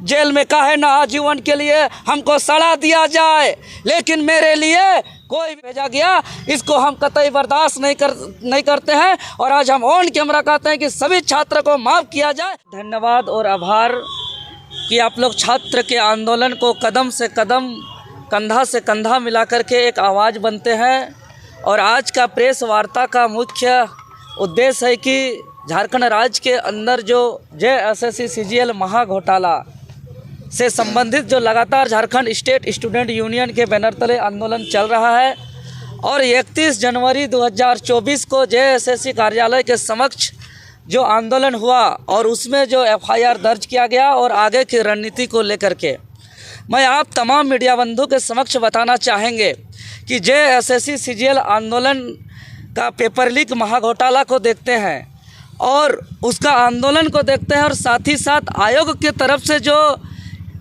Jail में काहे ना आजीवन के लिए हमको सड़ा दिया जाए, लेकिन मेरे लिए कोई भेजा गया, इसको हम कतई बर्दाश्त नहीं करते हैं। और आज हम ऑन कैमरा कहते हैं कि सभी छात्र को माफ़ किया जाए। धन्यवाद और आभार कि आप लोग छात्र के आंदोलन को कदम से कदम, कंधा से कंधा मिला करके एक आवाज़ बनते हैं। और आज का प्रेस वार्ता का मुख्य उद्देश्य है कि झारखंड राज्य के अंदर जो JSSC CGL महाघोटाला से संबंधित जो लगातार झारखंड स्टेट स्टूडेंट यूनियन के बैनर तले आंदोलन चल रहा है और 31 जनवरी 2024 को JSSC कार्यालय के समक्ष जो आंदोलन हुआ और उसमें जो FIR दर्ज किया गया और आगे की रणनीति को लेकर के मैं आप तमाम मीडिया बंधु के समक्ष बताना चाहेंगे कि JSSC CGL आंदोलन का पेपर लीक महाघोटाला को देखते हैं और उसका आंदोलन को देखते हैं और साथ ही साथ आयोग की तरफ से जो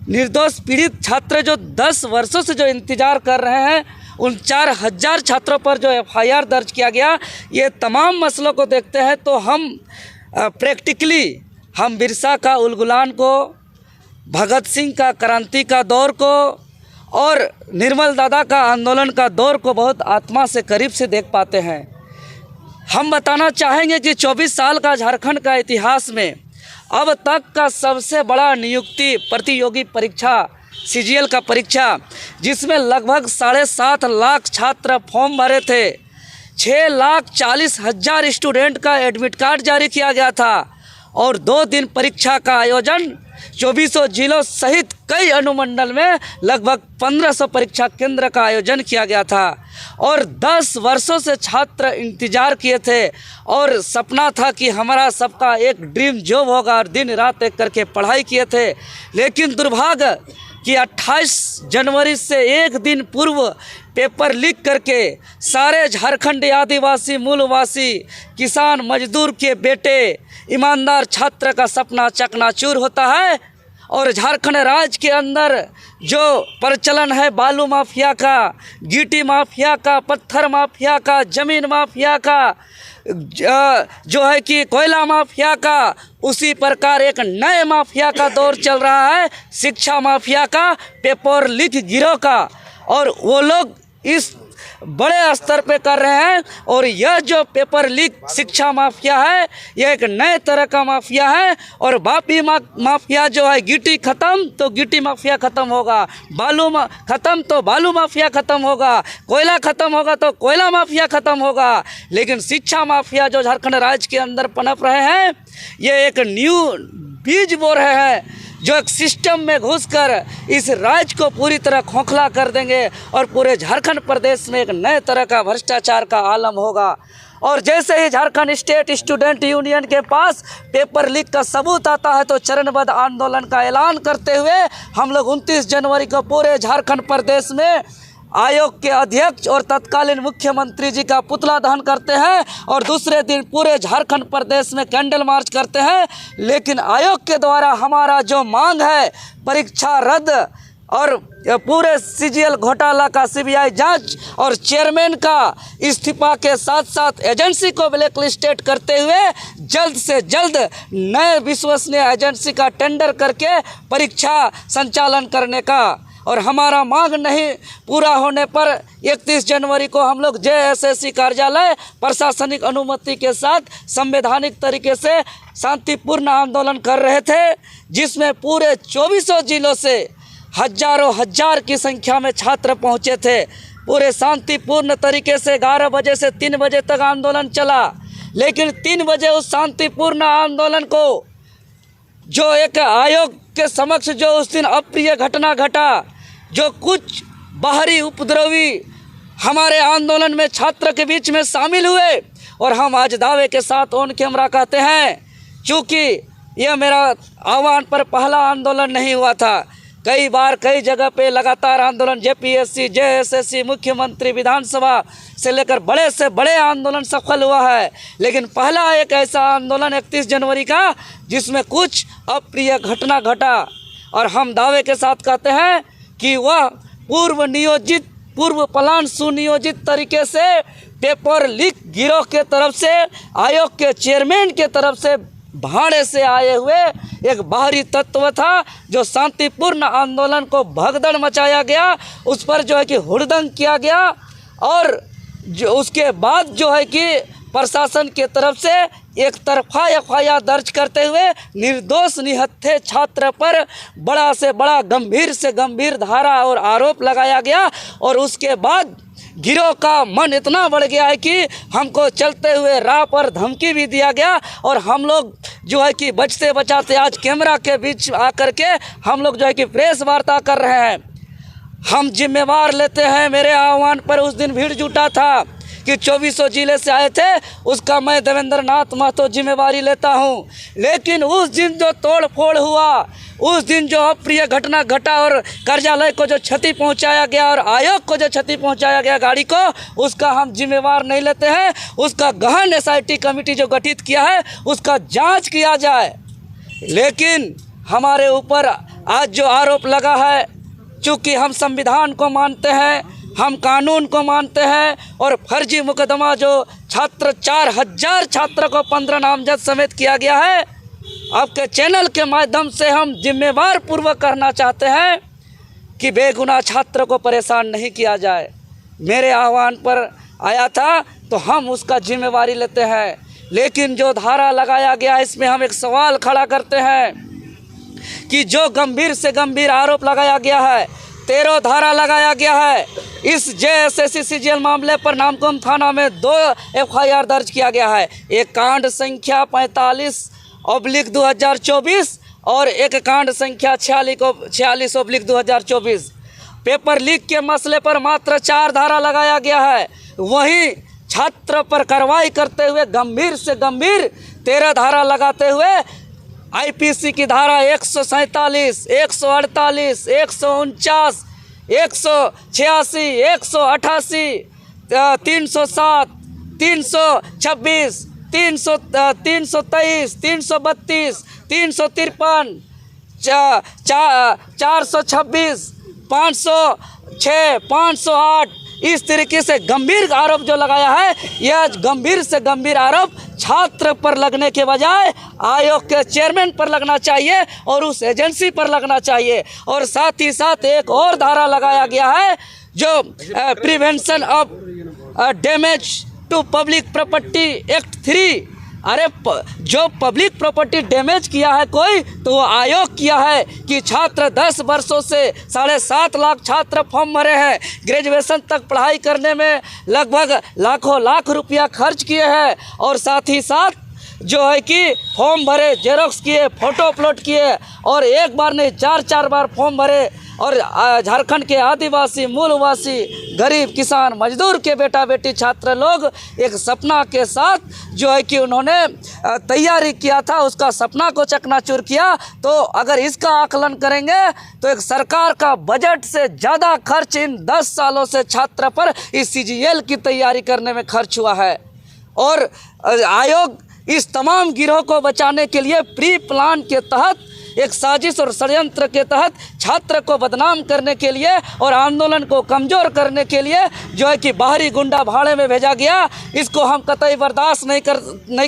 निर्दोष पीड़ित छात्र जो 10 वर्षों से जो इंतज़ार कर रहे हैं उन 4000 छात्रों पर जो FIR दर्ज किया गया, ये तमाम मसलों को देखते हैं तो हम प्रैक्टिकली हम बिरसा का उलगुलान को, भगत सिंह का क्रांति का दौर को और निर्मल दादा का आंदोलन का दौर को बहुत आत्मा से करीब से देख पाते हैं। हम बताना चाहेंगे कि 24 साल का झारखंड का इतिहास में अब तक का सबसे बड़ा नियुक्ति प्रतियोगी परीक्षा CGL का परीक्षा, जिसमें लगभग 7.5 लाख छात्र फॉर्म भरे थे, 6,40,000 स्टूडेंट का एडमिट कार्ड जारी किया गया था और 2 दिन परीक्षा का आयोजन 2400 जिलों सहित कई अनुमंडल में लगभग 1500 परीक्षा केंद्र का आयोजन किया गया था और 10 वर्षों से छात्र इंतजार किए थे और सपना था कि हमारा सबका एक ड्रीम जॉब होगा और दिन रात एक करके पढ़ाई किए थे। लेकिन दुर्भाग्य कि 28 जनवरी से एक दिन पूर्व पेपर लीक करके सारे झारखंडी आदिवासी मूलवासी किसान मजदूर के बेटे ईमानदार छात्र का सपना चकनाचूर होता है और झारखंड राज्य के अंदर जो प्रचलन है बालू माफिया का, गिट्टी माफिया का, पत्थर माफिया का, ज़मीन माफिया का, जो है कि कोयला माफिया का, उसी प्रकार एक नए माफिया का दौर चल रहा है, शिक्षा माफिया का, पेपर लीक गिरोह का। और वो लोग इस बड़े स्तर पे कर रहे हैं और यह जो पेपर लीक शिक्षा माफिया है यह एक नए तरह का माफिया है। और बापी माफिया जो है, गिट्टी ख़त्म तो गिट्टी माफिया ख़त्म होगा, बालू ख़त्म तो बालू माफिया ख़त्म होगा, कोयला ख़त्म होगा तो कोयला माफिया ख़त्म होगा। लेकिन शिक्षा माफिया जो झारखंड राज्य के अंदर पनप रहे हैं, ये एक न्यू बीज बो रहे हैं जो एक सिस्टम में घुसकर इस राज्य को पूरी तरह खोखला कर देंगे और पूरे झारखंड प्रदेश में एक नए तरह का भ्रष्टाचार का आलम होगा। और जैसे ही झारखंड स्टेट स्टूडेंट यूनियन के पास पेपर लीक का सबूत आता है तो चरणबद्ध आंदोलन का ऐलान करते हुए हम लोग 29 जनवरी को पूरे झारखंड प्रदेश में आयोग के अध्यक्ष और तत्कालीन मुख्यमंत्री जी का पुतला दहन करते हैं और दूसरे दिन पूरे झारखंड प्रदेश में कैंडल मार्च करते हैं। लेकिन आयोग के द्वारा हमारा जो मांग है परीक्षा रद्द और पूरे CGL घोटाला का CBI जांच और चेयरमैन का इस्तीफा के साथ साथ एजेंसी को ब्लैकलिस्टेड करते हुए जल्द से जल्द नए विश्वसनीय एजेंसी का टेंडर करके परीक्षा संचालन करने का। और हमारा मांग नहीं पूरा होने पर 31 जनवरी को हम लोग JSSC कार्यालय प्रशासनिक अनुमति के साथ संवैधानिक तरीके से शांतिपूर्ण आंदोलन कर रहे थे, जिसमें पूरे 2400 जिलों से हजारों हजार की संख्या में छात्र पहुंचे थे। पूरे शांतिपूर्ण तरीके से 11 बजे से 3 बजे तक आंदोलन चला। लेकिन 3 बजे उस शांतिपूर्ण आंदोलन को जो एक आयोग के समक्ष जो उस दिन अप्रिय घटना घटा, जो कुछ बाहरी उपद्रवी हमारे आंदोलन में छात्र के बीच में शामिल हुए और हम आज दावे के साथ ऑन कैमरा कहते हैं, चूँकि यह मेरा आह्वान पर पहला आंदोलन नहीं हुआ था, कई बार कई जगह पे लगातार आंदोलन JPSC, JSSC, मुख्यमंत्री, विधानसभा से लेकर बड़े से बड़े आंदोलन सफल हुआ है। लेकिन पहला एक ऐसा आंदोलन 31 जनवरी का जिसमें कुछ अप्रिय घटना घटा और हम दावे के साथ कहते हैं कि वह पूर्व प्लान सुनियोजित तरीके से पेपर लीक गिरोह के तरफ से, आयोग के चेयरमैन के तरफ से भाड़े से आए हुए एक बाहरी तत्व था जो शांतिपूर्ण आंदोलन को भगदड़ मचाया गया, उस पर जो है कि हुड़दंग किया गया और जो उसके बाद जो है कि प्रशासन के तरफ से एक तरफा एफआईआर दर्ज करते हुए निर्दोष निहत्थे छात्र पर बड़ा से बड़ा गंभीर से गंभीर धारा और आरोप लगाया गया। और उसके बाद गिरोह का मन इतना बढ़ गया है कि हमको चलते हुए राह पर धमकी भी दिया गया और हम लोग जो है कि बचते बचाते आज कैमरा के बीच आकर के हम लोग जो है कि प्रेस वार्ता कर रहे हैं। हम जिम्मेवार लेते हैं, मेरे आह्वान पर उस दिन भीड़ जुटा था कि 2400 जिले से आए थे, उसका मैं देवेंद्र नाथ महतो जिम्मेवारी लेता हूं। लेकिन उस दिन जो तोड़ फोड़ हुआ, उस दिन जो अप्रिय घटना घटा और कार्यालय को जो क्षति पहुंचाया गया और आयोग को जो क्षति पहुंचाया गया गाड़ी को, उसका हम जिम्मेवार नहीं लेते हैं। उसका गहन एसआईटी कमेटी जो गठित किया है उसका जांच किया जाए। लेकिन हमारे ऊपर आज जो आरोप लगा है, चूँकि हम संविधान को मानते हैं, हम कानून को मानते हैं और फर्जी मुकदमा जो छात्र 4000 छात्र को 15 नामजद समेत किया गया है, आपके चैनल के माध्यम से हम जिम्मेवार पूर्वक करना चाहते हैं कि बेगुनाह छात्र को परेशान नहीं किया जाए। मेरे आह्वान पर आया था तो हम उसका जिम्मेवारी लेते हैं। लेकिन जो धारा लगाया गया इसमें हम एक सवाल खड़ा करते हैं कि जो गंभीर से गंभीर आरोप लगाया गया है, 13 धारा लगाया गया है। इस जेएसएससी सीजीएल मामले पर नामकुम थाना में 2 एफआईआर दर्ज किया गया है। एक कांड संख्या 45/2024 और एक कांड संख्या 46/2024। पेपर लीक के मसले पर मात्र 4 धारा लगाया गया है। वहीं छात्र पर कार्रवाई करते हुए गंभीर से गंभीर 13 धारा लगाते हुए आईपीसी की धारा 147, 148, 149, 186, 188, 307, 326, 323, 332, 353, 426, 506, 508 इस तरीके से गंभीर आरोप जो लगाया है, यह गंभीर से गंभीर आरोप छात्र पर लगने के बजाय आयोग के चेयरमैन पर लगना चाहिए और उस एजेंसी पर लगना चाहिए। और साथ ही साथ एक और धारा लगाया गया है जो prevention of damage to public property act 3। अरे जो पब्लिक प्रॉपर्टी डैमेज किया है कोई, तो वो आयोग किया है कि छात्र 10 वर्षों से 7.5 लाख छात्र फॉर्म भरे हैं, ग्रेजुएशन तक पढ़ाई करने में लगभग लाखों लाख रुपया खर्च किए हैं और साथ ही साथ जो है कि फॉर्म भरे, जेरोक्स किए, फ़ोटो अपलोड किए और एक बार नहीं 4 बार फॉर्म भरे। और झारखंड के आदिवासी, मूलवासी, गरीब, किसान, मजदूर के बेटा बेटी छात्र लोग एक सपना के साथ जो है कि उन्होंने तैयारी किया था, उसका सपना को चकनाचूर किया। तो अगर इसका आकलन करेंगे तो एक सरकार का बजट से ज़्यादा खर्च इन 10 सालों से छात्र पर इस सीजीएल की तैयारी करने में खर्च हुआ है। और आयोग इस तमाम गिरोह को बचाने के लिए प्री प्लान के तहत एक साजिश और षड्यंत्र के तहत छात्र को बदनाम करने के लिए और आंदोलन को कमज़ोर करने के लिए जो है कि बाहरी गुंडा भाड़े में भेजा गया, इसको हम कतई बर्दाश्त नहीं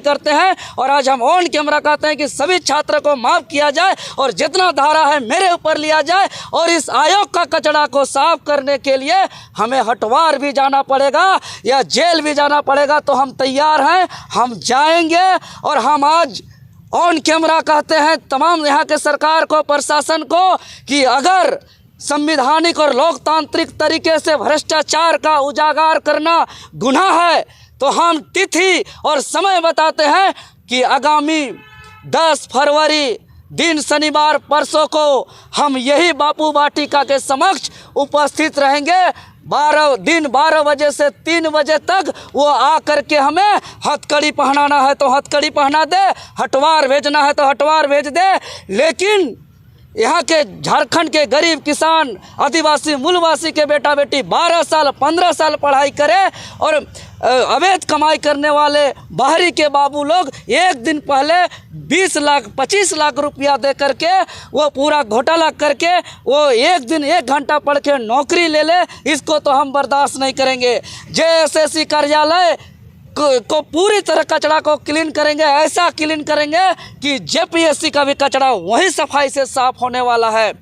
करते हैं। और आज हम ऑन कैमरा कहते हैं कि सभी छात्र को माफ़ किया जाए और जितना धारा है मेरे ऊपर लिया जाए और इस आयोग का कचरा को साफ करने के लिए हमें हटवार भी जाना पड़ेगा या जेल भी जाना पड़ेगा तो हम तैयार हैं, हम जाएंगे। और हम आज ऑन कैमरा कहते हैं तमाम यहाँ के सरकार को, प्रशासन को कि अगर संवैधानिक और लोकतांत्रिक तरीके से भ्रष्टाचार का उजागर करना गुनाह है तो हम तिथि और समय बताते हैं कि आगामी 10 फरवरी दिन शनिवार परसों को हम यही बापू वाटिका के समक्ष उपस्थित रहेंगे। 12 बजे से 3 बजे तक वो आ करके हमें हथकड़ी पहनाना है तो हथकड़ी पहना दे, हटवार भेजना है तो हटवार भेज दे। लेकिन यहाँ के झारखंड के गरीब किसान, आदिवासी, मूलवासी के बेटा बेटी 12 साल 15 साल पढ़ाई करे और अवैध कमाई करने वाले बाहरी के बाबू लोग एक दिन पहले 20 लाख 25 लाख रुपया दे करके वो पूरा घोटाला करके वो एक दिन 1 घंटा पढ़ के नौकरी ले ले, इसको तो हम बर्दाश्त नहीं करेंगे। जेएसएससी कार्यालय को पूरी तरह कचरा को क्लीन करेंगे, ऐसा क्लीन करेंगे कि जेपीएससी का भी कचरा वही सफाई से साफ होने वाला है।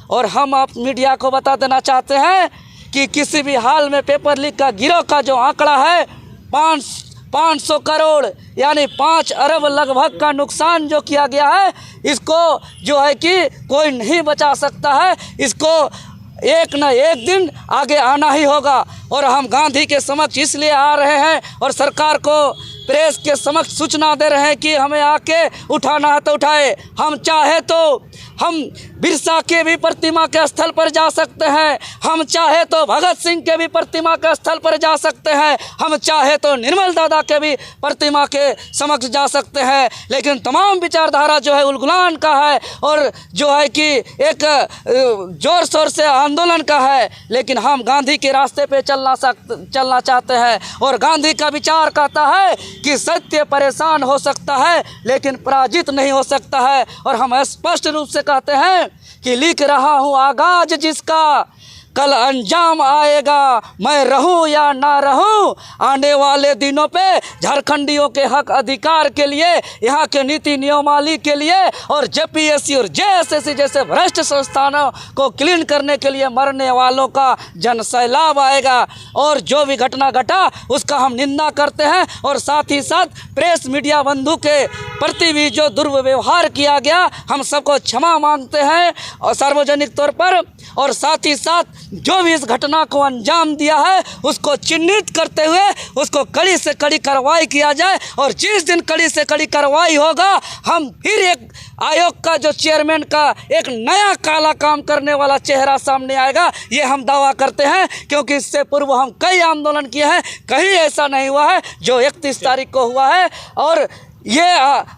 और हम आप मीडिया को बता देना चाहते हैं कि किसी भी हाल में पेपर लीक का गिरोह का जो आंकड़ा है 500 करोड़ यानी 5 अरब लगभग का नुकसान जो किया गया है, इसको जो है कि कोई नहीं बचा सकता है। इसको एक न एक दिन आगे आना ही होगा। और हम गांधी के समक्ष इसलिए आ रहे हैं और सरकार को प्रेस के समक्ष सूचना दे रहे हैं कि हमें आके उठाना है तो उठाए। हम चाहे तो हम बिरसा के भी प्रतिमा के स्थल पर जा सकते हैं, हम चाहे तो भगत सिंह के भी प्रतिमा के स्थल पर जा सकते हैं, हम चाहे तो निर्मल दादा के भी प्रतिमा के समक्ष जा सकते हैं। लेकिन तमाम विचारधारा जो है उलगुलान का है और जो है कि एक जोर शोर से आंदोलन का है। लेकिन हम गांधी के रास्ते पे चलना चाहते हैं। और गांधी का विचार कहता है कि सत्य परेशान हो सकता है लेकिन पराजित नहीं हो सकता है। और हम स्पष्ट रूप से कहते हैं कि लिख रहा हूँ आगाज जिसका, कल अंजाम आएगा, मैं रहूं या ना रहूं। आने वाले दिनों पे झारखंडियों के हक अधिकार के लिए, यहाँ के नीति नियमावली के लिए और जेपीएससी और जेएसएससी जैसे भ्रष्ट संस्थानों को क्लीन करने के लिए मरने वालों का जनसैलाब आएगा। और जो भी घटना घटा उसका हम निंदा करते हैं। और साथ ही साथ प्रेस मीडिया बंधु के प्रति भी जो दुर्व्यवहार किया गया हम सबको क्षमा मांगते हैं और सार्वजनिक तौर पर। और साथ ही साथ जो भी इस घटना को अंजाम दिया है उसको चिन्हित करते हुए उसको कड़ी से कड़ी कार्रवाई किया जाए। और जिस दिन कड़ी से कड़ी कार्रवाई होगा हम फिर एक आयोग का जो चेयरमैन का एक नया काला काम करने वाला चेहरा सामने आएगा, ये हम दावा करते हैं। क्योंकि इससे पूर्व हम कई आंदोलन किए हैं, कहीं ऐसा नहीं हुआ है जो 31 तारीख को हुआ है। और ये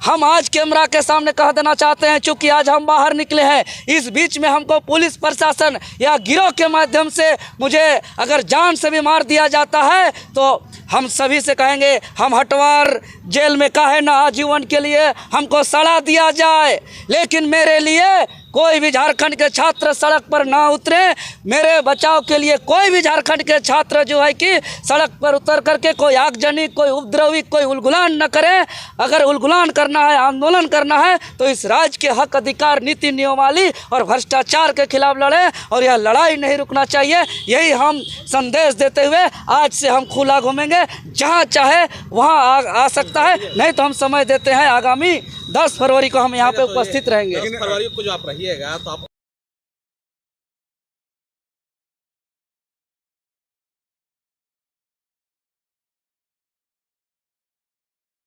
हम आज कैमरा के सामने कह देना चाहते हैं, चूँकि आज हम बाहर निकले हैं, इस बीच में हमको पुलिस प्रशासन या गिरोह के माध्यम से मुझे अगर जान से भी मार दिया जाता है तो हम सभी से कहेंगे हम हटवार जेल में काहे ना आजीवन के लिए हमको सड़ा दिया जाए। लेकिन मेरे लिए कोई भी झारखंड के छात्र सड़क पर ना उतरे। मेरे बचाव के लिए कोई भी झारखंड के छात्र जो है कि सड़क पर उतर करके कोई आगजनी, कोई उपद्रवी, कोई उलगुलान न करें। अगर उलगुलान करना है, आंदोलन करना है तो इस राज्य के हक अधिकार, नीति नियमावली और भ्रष्टाचार के खिलाफ लड़ें। और यह लड़ाई नहीं रुकना चाहिए। यही हम संदेश देते हुए आज से हम खुला घूमेंगे, जहाँ चाहे वहाँ आ सकता है। नहीं तो हम समय देते हैं आगामी 10 फरवरी को हम यहाँ पे उपस्थित रहेंगे। 10 फरवरी को जो आप रहिएगा तो आप